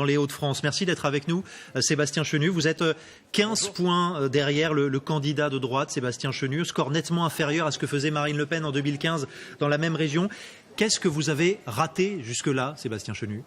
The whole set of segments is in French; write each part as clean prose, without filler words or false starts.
Dans les Hauts-de-France. Merci d'être avec nous, Sébastien Chenu. Vous êtes 15 points derrière le candidat de droite, Sébastien Chenu, score nettement inférieur à ce que faisait Marine Le Pen en 2015 dans la même région. Qu'est-ce que vous avez raté jusque-là, Sébastien Chenu ?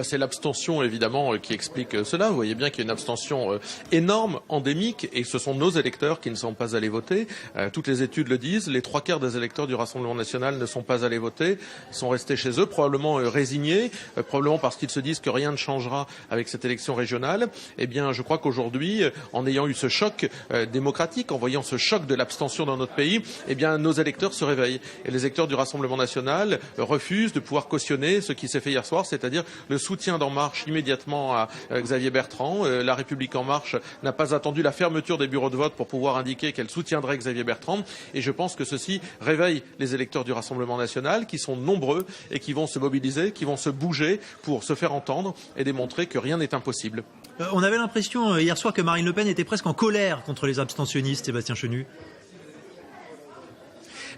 C'est l'abstention évidemment qui explique cela. Vous voyez bien qu'il y a une abstention énorme, endémique, et ce sont nos électeurs qui ne sont pas allés voter. Toutes les études le disent. Les 3/4 des électeurs du Rassemblement national ne sont pas allés voter, sont restés chez eux, probablement résignés, probablement parce qu'ils se disent que rien ne changera avec cette élection régionale. Eh bien, je crois qu'aujourd'hui, en ayant eu ce choc démocratique, en voyant ce choc de l'abstention dans notre pays, eh bien, nos électeurs se réveillent. Et les électeurs du Rassemblement national refusent de pouvoir cautionner ce qui s'est fait hier soir, c'est-à-dire le soutien d'En Marche immédiatement à Xavier Bertrand. La République En Marche n'a pas attendu la fermeture des bureaux de vote pour pouvoir indiquer qu'elle soutiendrait Xavier Bertrand. Et je pense que ceci réveille les électeurs du Rassemblement national qui sont nombreux et qui vont se mobiliser, qui vont se bouger pour se faire entendre et démontrer que rien n'est impossible. On avait l'impression hier soir que Marine Le Pen était presque en colère contre les abstentionnistes, Sébastien Chenu.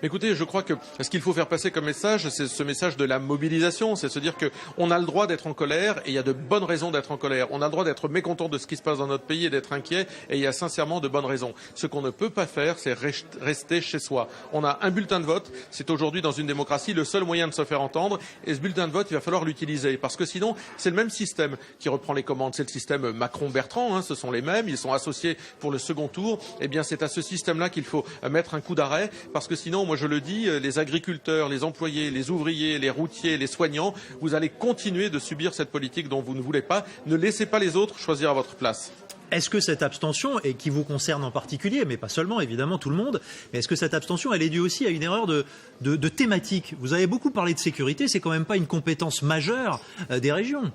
Écoutez, je crois que ce qu'il faut faire passer comme message, c'est ce message de la mobilisation. C'est se dire qu'on a le droit d'être en colère et il y a de bonnes raisons d'être en colère. On a le droit d'être mécontent de ce qui se passe dans notre pays et d'être inquiet et il y a sincèrement de bonnes raisons. Ce qu'on ne peut pas faire, c'est rester chez soi. On a un bulletin de vote. C'est aujourd'hui dans une démocratie le seul moyen de se faire entendre. Et ce bulletin de vote, il va falloir l'utiliser parce que sinon, c'est le même système qui reprend les commandes. C'est le système Macron-Bertrand. Ce sont les mêmes. Ils sont associés pour le second tour. Eh bien, c'est à ce système-là qu'il faut mettre un coup d'arrêt parce que sinon, moi je le dis, les agriculteurs, les employés, les ouvriers, les routiers, les soignants, vous allez continuer de subir cette politique dont vous ne voulez pas. Ne laissez pas les autres choisir à votre place. Est-ce que cette abstention, et qui vous concerne en particulier, mais pas seulement, évidemment, tout le monde, mais est-ce que cette abstention, elle est due aussi à une erreur de thématique ? Vous avez beaucoup parlé de sécurité, c'est quand même pas une compétence majeure des régions.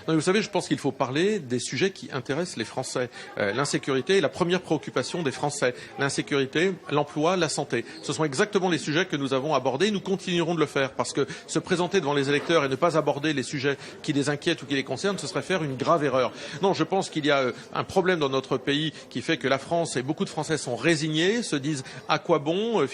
Non, vous savez, je pense qu'il faut parler des sujets qui intéressent les Français. L'insécurité est la première préoccupation des Français. L'insécurité, l'emploi, la santé. Ce sont exactement les sujets que nous avons abordés. Nous continuerons de le faire parce que se présenter devant les électeurs et ne pas aborder les sujets qui les inquiètent ou qui les concernent, ce serait faire une grave erreur. Non, je pense qu'il y a un problème dans notre pays qui fait que la France et beaucoup de Français sont résignés, se disent à quoi bon